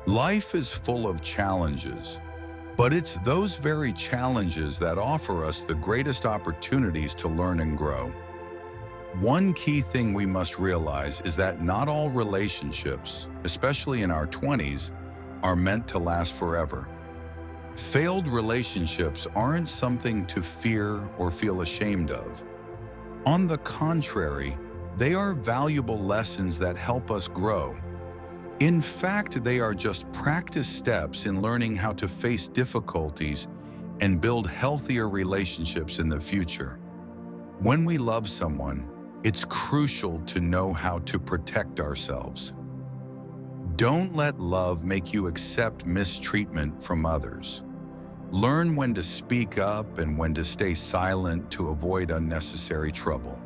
Life is full of challenges, but it's those very challenges that offer us the greatest opportunities to learn and grow. One key thing we must realize is that not all relationships, especially in our 20s, are meant to last forever. Failed relationships aren't something to fear or feel ashamed of. On the contrary, they are valuable lessons that help us grow. In fact, they are just practice steps in learning how to face difficulties and build healthier relationships in the future. When we love someone, it's crucial to know how to protect ourselves. Don't let love make you accept mistreatment from others. Learn when to speak up and when to stay silent to avoid unnecessary trouble.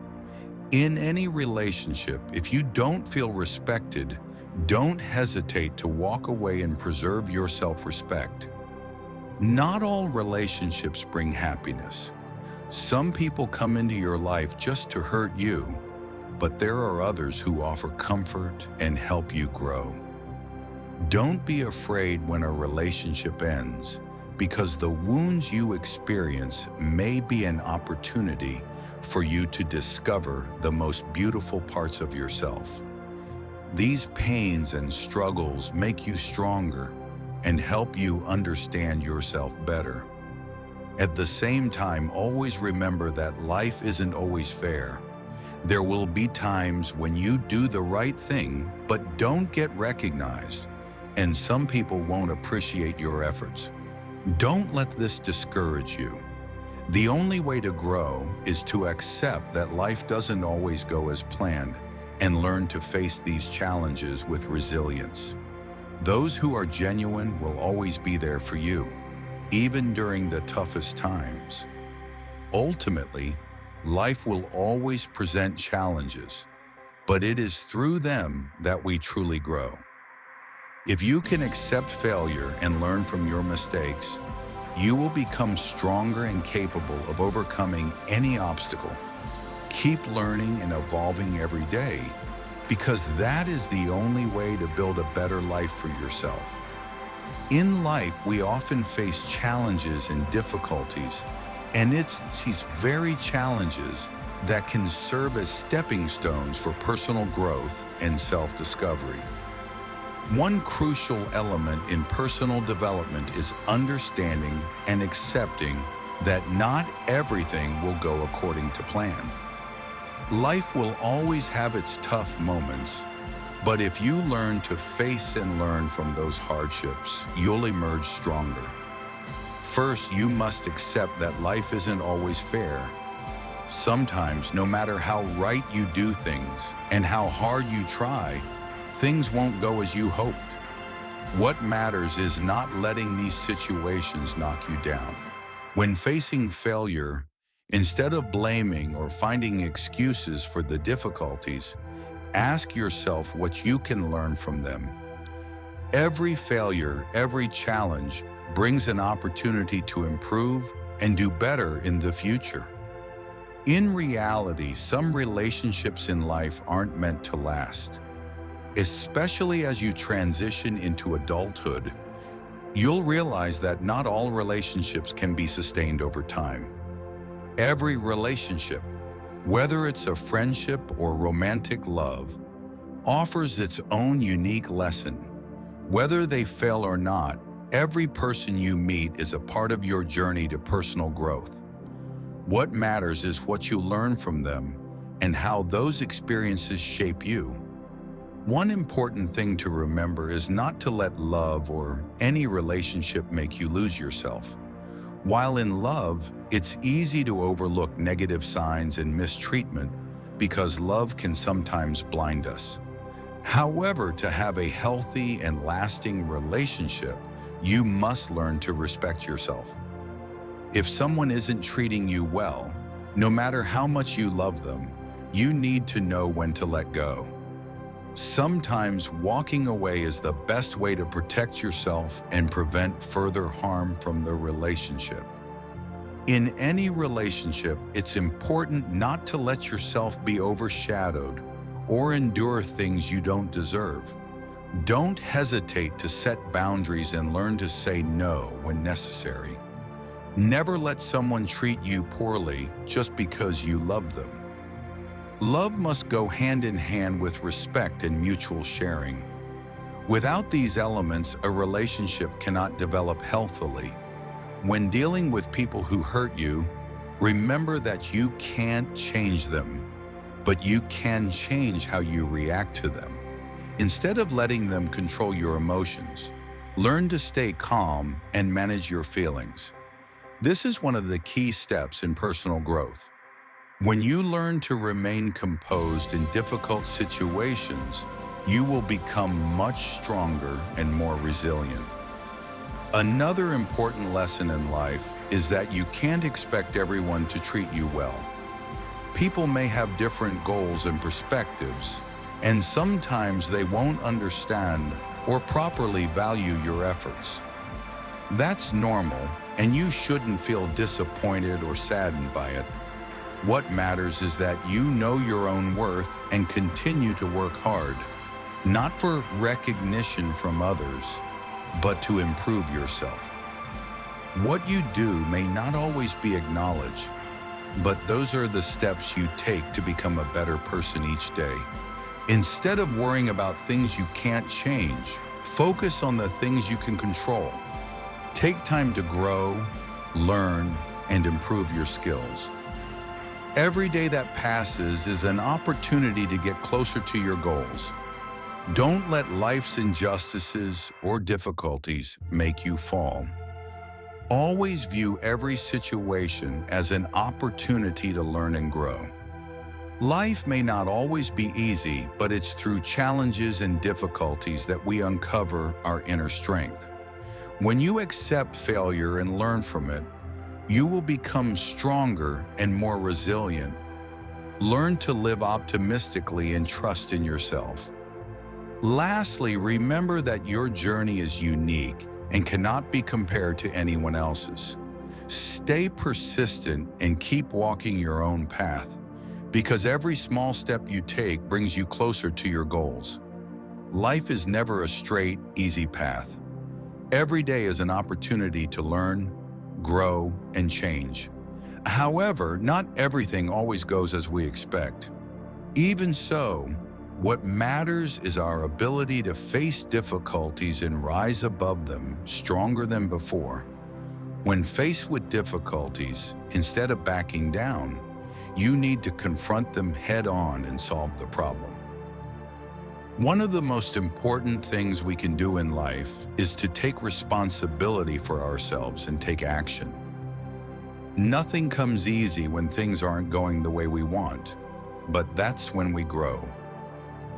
In any relationship, if you don't feel respected, don't hesitate to walk away and preserve your self-respect. Not all relationships bring happiness. Some people come into your life just to hurt you, but there are others who offer comfort and help you grow. Don't be afraid when a relationship ends, because the wounds you experience may be an opportunity for you to discover the most beautiful parts of yourself. These pains and struggles make you stronger and help you understand yourself better. At the same time, always remember that life isn't always fair. There will be times when you do the right thing but don't get recognized, and some people won't appreciate your efforts. Don't let this discourage you. The only way to grow is to accept that life doesn't always go as planned and learn to face these challenges with resilience. Those who are genuine will always be there for you, even during the toughest times. Ultimately, life will always present challenges, but it is through them that we truly grow. If you can accept failure and learn from your mistakes, you will become stronger and capable of overcoming any obstacle. Keep learning and evolving every day, because that is the only way to build a better life for yourself. In life, we often face challenges and difficulties, and it's these very challenges that can serve as stepping stones for personal growth and self-discovery. One crucial element in personal development is understanding and accepting that not everything will go according to plan. Life will always have its tough moments, but if you learn to face and learn from those hardships, you'll emerge stronger. First, you must accept that life isn't always fair. Sometimes, no matter how right you do things and how hard you try, things won't go as you hoped. What matters is not letting these situations knock you down. When facing failure, instead of blaming or finding excuses for the difficulties, ask yourself what you can learn from them. Every failure, every challenge brings an opportunity to improve and do better in the future. In reality, some relationships in life aren't meant to last. Especially as you transition into adulthood, you'll realize that not all relationships can be sustained over time. Every relationship, whether it's a friendship or romantic love, offers its own unique lesson. Whether they fail or not, every person you meet is a part of your journey to personal growth. What matters is what you learn from them and how those experiences shape you. One important thing to remember is not to let love or any relationship make you lose yourself. While in love, it's easy to overlook negative signs and mistreatment because love can sometimes blind us. However, to have a healthy and lasting relationship, you must learn to respect yourself. If someone isn't treating you well, no matter how much you love them, you need to know when to let go. Sometimes walking away is the best way to protect yourself and prevent further harm from the relationship. In any relationship, it's important not to let yourself be overshadowed or endure things you don't deserve. Don't hesitate to set boundaries and learn to say no when necessary. Never let someone treat you poorly just because you love them. Love must go hand in hand with respect and mutual sharing. Without these elements, a relationship cannot develop healthily. When dealing with people who hurt you, remember that you can't change them, but you can change how you react to them. Instead of letting them control your emotions, learn to stay calm and manage your feelings. This is one of the key steps in personal growth. When you learn to remain composed in difficult situations, you will become much stronger and more resilient. Another important lesson in life is that you can't expect everyone to treat you well. People may have different goals and perspectives, and sometimes they won't understand or properly value your efforts. That's normal, and you shouldn't feel disappointed or saddened by it. What matters is that you know your own worth and continue to work hard, not for recognition from others, but to improve yourself. What you do may not always be acknowledged, but those are the steps you take to become a better person each day. Instead of worrying about things you can't change, focus on the things you can control. Take time to grow, learn, and improve your skills. Every day that passes is an opportunity to get closer to your goals. Don't let life's injustices or difficulties make you fall. Always view every situation as an opportunity to learn and grow. Life may not always be easy, but it's through challenges and difficulties that we uncover our inner strength. When you accept failure and learn from it, you will become stronger and more resilient. Learn to live optimistically and trust in yourself. Lastly, remember that your journey is unique and cannot be compared to anyone else's. Stay persistent and keep walking your own path, because every small step you take brings you closer to your goals. Life is never a straight, easy path. Every day is an opportunity to learn, grow, and change. However, not everything always goes as we expect. Even so, what matters is our ability to face difficulties and rise above them stronger than before. When faced with difficulties, instead of backing down, you need to confront them head-on and solve the problem. One of the most important things we can do in life is to take responsibility for ourselves and take action. Nothing comes easy when things aren't going the way we want, but that's when we grow.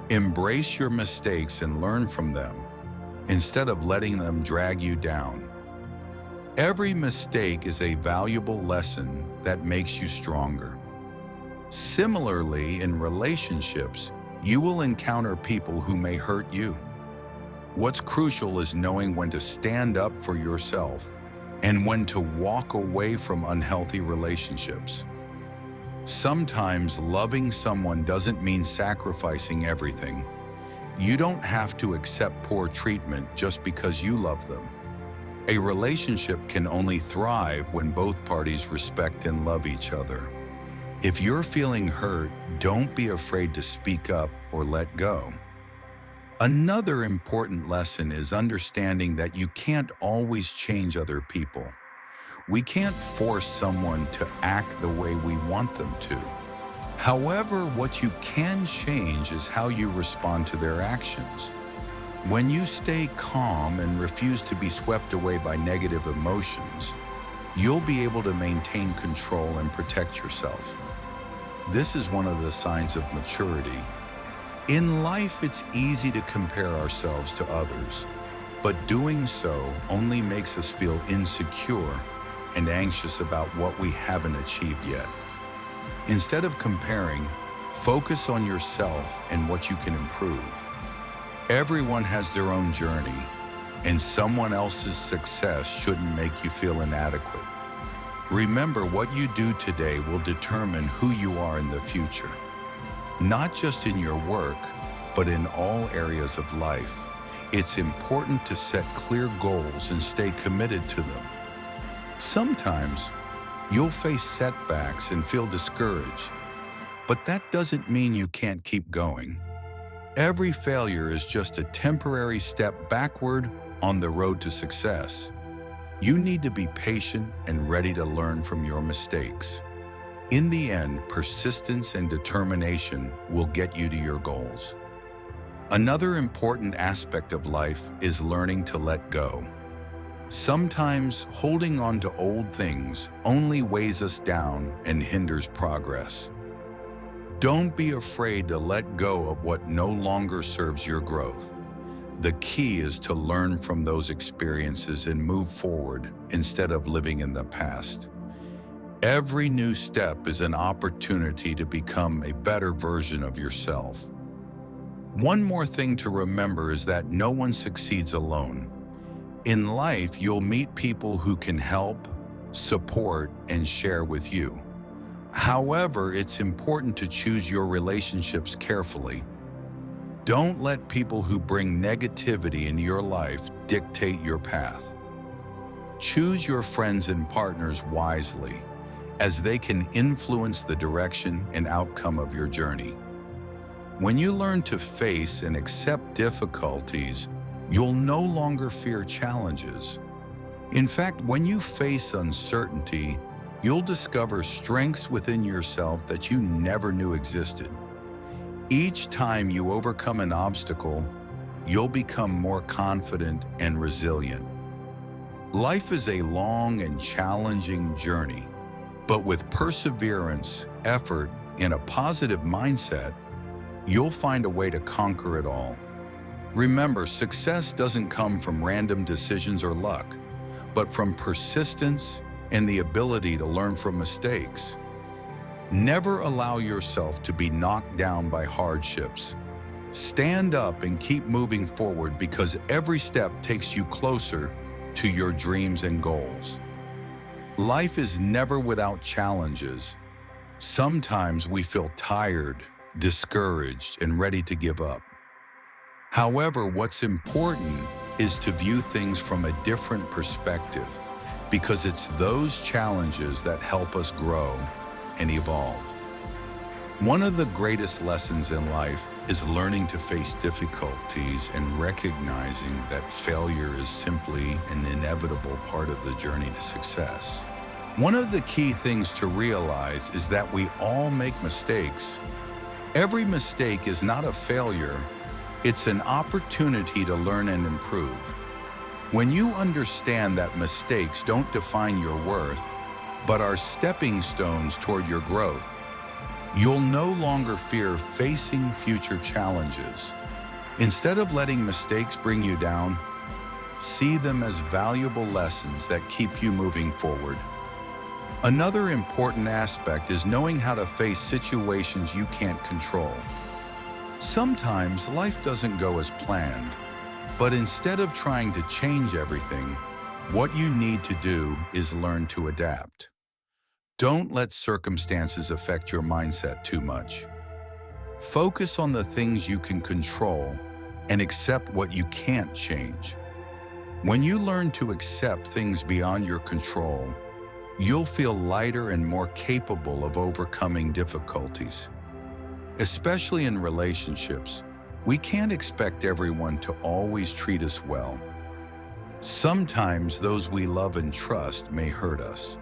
Embrace your mistakes and learn from them, instead of letting them drag you down. Every mistake is a valuable lesson that makes you stronger. Similarly, in relationships, you will encounter people who may hurt you. What's crucial is knowing when to stand up for yourself and when to walk away from unhealthy relationships. Sometimes loving someone doesn't mean sacrificing everything. You don't have to accept poor treatment just because you love them. A relationship can only thrive when both parties respect and love each other. If you're feeling hurt, don't be afraid to speak up or let go. Another important lesson is understanding that you can't always change other people. We can't force someone to act the way we want them to. However, what you can change is how you respond to their actions. When you stay calm and refuse to be swept away by negative emotions, you'll be able to maintain control and protect yourself. This is one of the signs of maturity. In life, it's easy to compare ourselves to others, but doing so only makes us feel insecure and anxious about what we haven't achieved yet. Instead of comparing, focus on yourself and what you can improve. Everyone has their own journey, and someone else's success shouldn't make you feel inadequate. Remember, what you do today will determine who you are in the future. Not just in your work, but in all areas of life. It's important to set clear goals and stay committed to them. Sometimes you'll face setbacks and feel discouraged, but that doesn't mean you can't keep going. Every failure is just a temporary step backward on the road to success. You need to be patient and ready to learn from your mistakes. In the end, persistence and determination will get you to your goals. Another important aspect of life is learning to let go. Sometimes holding on to old things only weighs us down and hinders progress. Don't be afraid to let go of what no longer serves your growth. The key is to learn from those experiences and move forward instead of living in the past. Every new step is an opportunity to become a better version of yourself. One more thing to remember is that no one succeeds alone. In life, you'll meet people who can help, support, and share with you. However, it's important to choose your relationships carefully. Don't let people who bring negativity into your life dictate your path. Choose your friends and partners wisely, as they can influence the direction and outcome of your journey. When you learn to face and accept difficulties, you'll no longer fear challenges. In fact, when you face uncertainty, you'll discover strengths within yourself that you never knew existed. Each time you overcome an obstacle, you'll become more confident and resilient. Life is a long and challenging journey, but with perseverance, effort, and a positive mindset, you'll find a way to conquer it all. Remember, success doesn't come from random decisions or luck, but from persistence and the ability to learn from mistakes. Never allow yourself to be knocked down by hardships. Stand up and keep moving forward, because every step takes you closer to your dreams and goals. Life is never without challenges. Sometimes we feel tired, discouraged, and ready to give up. However, what's important is to view things from a different perspective, because it's those challenges that help us grow and evolve. One of the greatest lessons in life is learning to face difficulties and recognizing that failure is simply an inevitable part of the journey to success. One of the key things to realize is that we all make mistakes. Every mistake is not a failure, it's an opportunity to learn and improve. When you understand that mistakes don't define your worth, but are stepping stones toward your growth, you'll no longer fear facing future challenges. Instead of letting mistakes bring you down, see them as valuable lessons that keep you moving forward. Another important aspect is knowing how to face situations you can't control. Sometimes life doesn't go as planned, but instead of trying to change everything, what you need to do is learn to adapt. Don't let circumstances affect your mindset too much. Focus on the things you can control and accept what you can't change. When you learn to accept things beyond your control, you'll feel lighter and more capable of overcoming difficulties. Especially in relationships, we can't expect everyone to always treat us well. Sometimes those we love and trust may hurt us.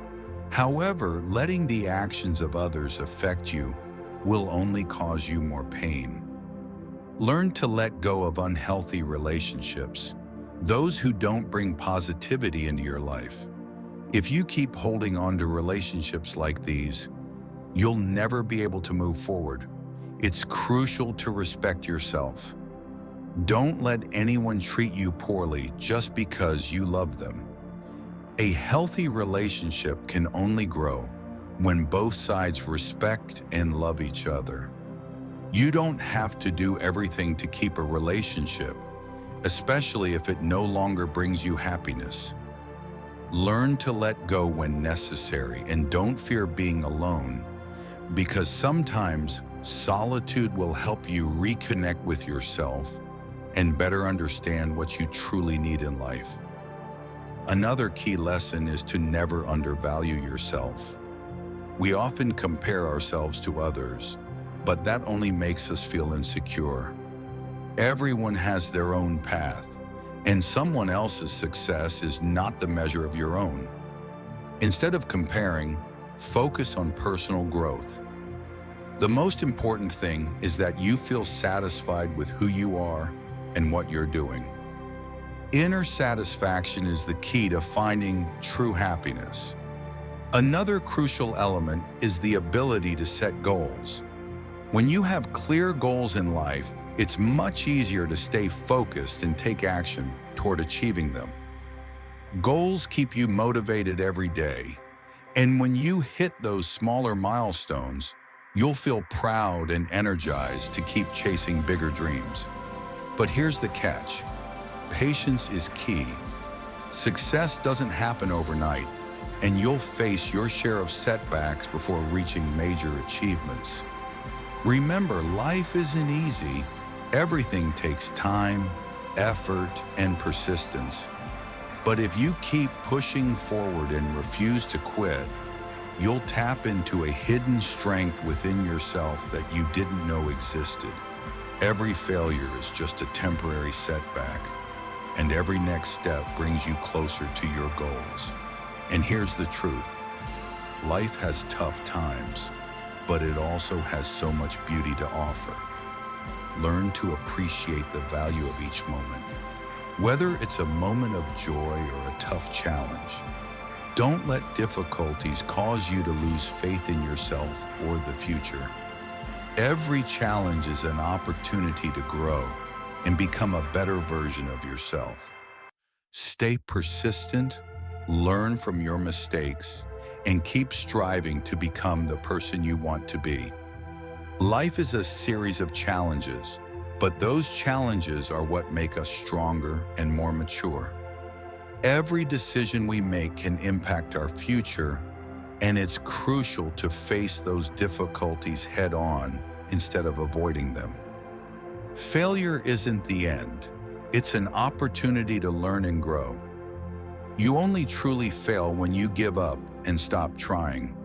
However, letting the actions of others affect you will only cause you more pain. Learn to let go of unhealthy relationships, those who don't bring positivity into your life. If you keep holding on to relationships like these, you'll never be able to move forward. It's crucial to respect yourself. Don't let anyone treat you poorly just because you love them. A healthy relationship can only grow when both sides respect and love each other. You don't have to do everything to keep a relationship, especially if it no longer brings you happiness. Learn to let go when necessary, and don't fear being alone, because sometimes solitude will help you reconnect with yourself and better understand what you truly need in life. Another key lesson is to never undervalue yourself. We often compare ourselves to others, but that only makes us feel insecure. Everyone has their own path, and someone else's success is not the measure of your own. Instead of comparing, focus on personal growth. The most important thing is that you feel satisfied with who you are and what you're doing. Inner satisfaction is the key to finding true happiness. Another crucial element is the ability to set goals. When you have clear goals in life, it's much easier to stay focused and take action toward achieving them. Goals keep you motivated every day, and when you hit those smaller milestones, you'll feel proud and energized to keep chasing bigger dreams. But here's the catch. Patience is key. Success doesn't happen overnight, and you'll face your share of setbacks before reaching major achievements. Remember, life isn't easy. Everything takes time, effort, and persistence. But if you keep pushing forward and refuse to quit, you'll tap into a hidden strength within yourself that you didn't know existed. Every failure is just a temporary setback, and every next step brings you closer to your goals. And here's the truth. Life has tough times, but it also has so much beauty to offer. Learn to appreciate the value of each moment. Whether it's a moment of joy or a tough challenge, don't let difficulties cause you to lose faith in yourself or the future. Every challenge is an opportunity to grow and become a better version of yourself. Stay persistent, learn from your mistakes, and keep striving to become the person you want to be. Life is a series of challenges, but those challenges are what make us stronger and more mature. Every decision we make can impact our future, and it's crucial to face those difficulties head-on instead of avoiding them. Failure isn't the end. It's an opportunity to learn and grow. You only truly fail when you give up and stop trying.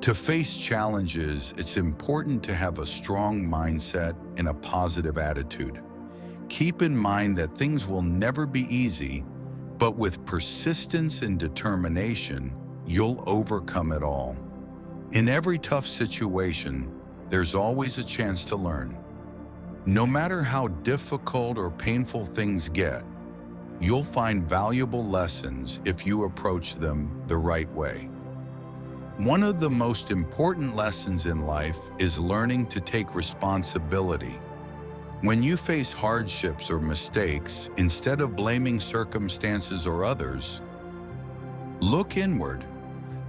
To face challenges, it's important to have a strong mindset and a positive attitude. Keep in mind that things will never be easy, but with persistence and determination, you'll overcome it all. In every tough situation, there's always a chance to learn. No matter how difficult or painful things get, you'll find valuable lessons if you approach them the right way. One of the most important lessons in life is learning to take responsibility. When you face hardships or mistakes, instead of blaming circumstances or others, look inward.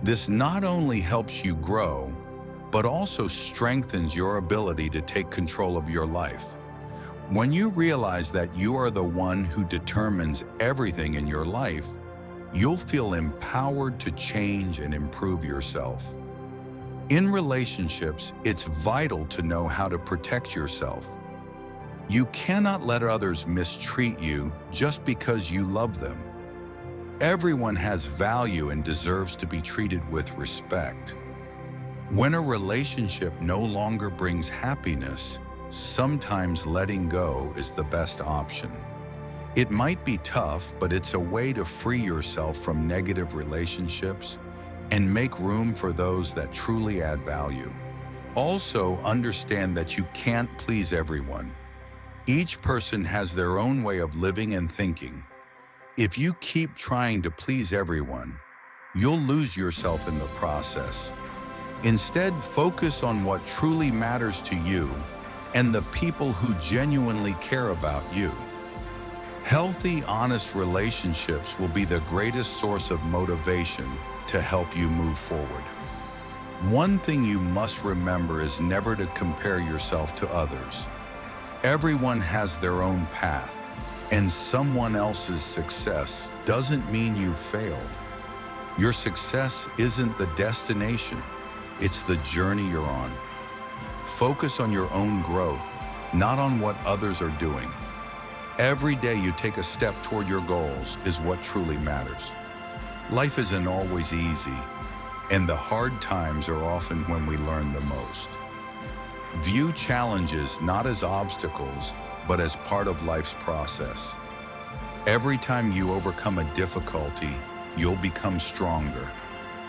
This not only helps you grow, but also strengthens your ability to take control of your life. When you realize that you are the one who determines everything in your life, you'll feel empowered to change and improve yourself. In relationships, it's vital to know how to protect yourself. You cannot let others mistreat you just because you love them. Everyone has value and deserves to be treated with respect. When a relationship no longer brings happiness, sometimes letting go is the best option. It might be tough, but it's a way to free yourself from negative relationships and make room for those that truly add value. Also, understand that you can't please everyone. Each person has their own way of living and thinking. If you keep trying to please everyone, you'll lose yourself in the process. Instead, focus on what truly matters to you and the people who genuinely care about you. Healthy, honest relationships will be the greatest source of motivation to help you move forward. One thing you must remember is never to compare yourself to others. Everyone has their own path, and someone else's success doesn't mean you've failed. Your success isn't the destination, it's the journey you're on. Focus on your own growth, not on what others are doing. Every day you take a step toward your goals is what truly matters. Life isn't always easy, and the hard times are often when we learn the most. View challenges not as obstacles, but as part of life's process. Every time you overcome a difficulty, you'll become stronger,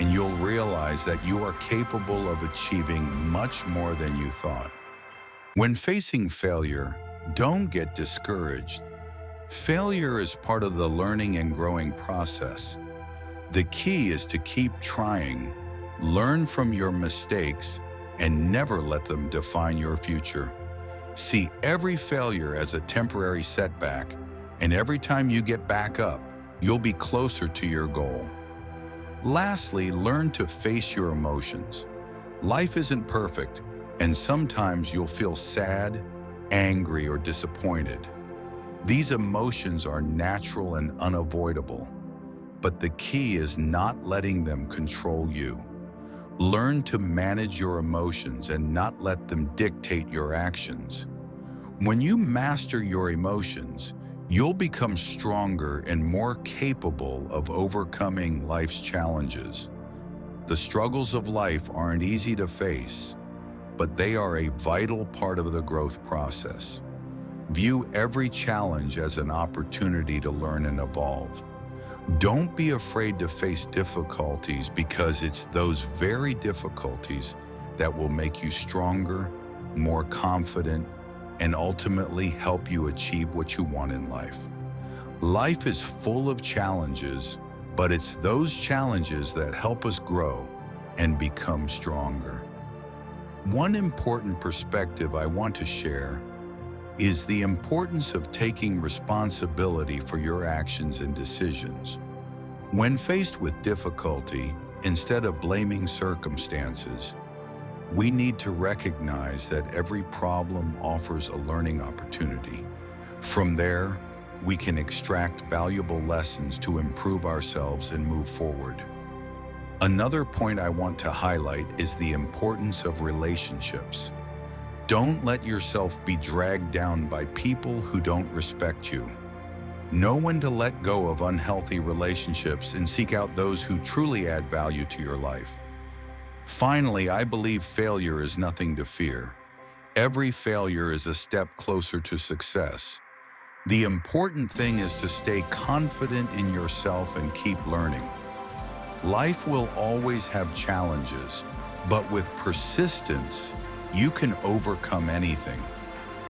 and you'll realize that you are capable of achieving much more than you thought. When facing failure, don't get discouraged. Failure is part of the learning and growing process. The key is to keep trying, learn from your mistakes, and never let them define your future. See every failure as a temporary setback, and every time you get back up, you'll be closer to your goal. Lastly, learn to face your emotions. Life isn't perfect, and sometimes you'll feel sad, angry, or disappointed. These emotions are natural and unavoidable, but the key is not letting them control you. Learn to manage your emotions and not let them dictate your actions. When you master your emotions, you'll become stronger and more capable of overcoming life's challenges. The struggles of life aren't easy to face, but they are a vital part of the growth process. View every challenge as an opportunity to learn and evolve. Don't be afraid to face difficulties, because it's those very difficulties that will make you stronger, more confident, and ultimately help you achieve what you want in life. Life is full of challenges, but it's those challenges that help us grow and become stronger. One important perspective I want to share is the importance of taking responsibility for your actions and decisions. When faced with difficulty, instead of blaming circumstances, we need to recognize that every problem offers a learning opportunity. From there, we can extract valuable lessons to improve ourselves and move forward. Another point I want to highlight is the importance of relationships. Don't let yourself be dragged down by people who don't respect you. Know when to let go of unhealthy relationships and seek out those who truly add value to your life. Finally, I believe failure is nothing to fear. Every failure is a step closer to success. The important thing is to stay confident in yourself and keep learning. Life will always have challenges, but with persistence, you can overcome anything.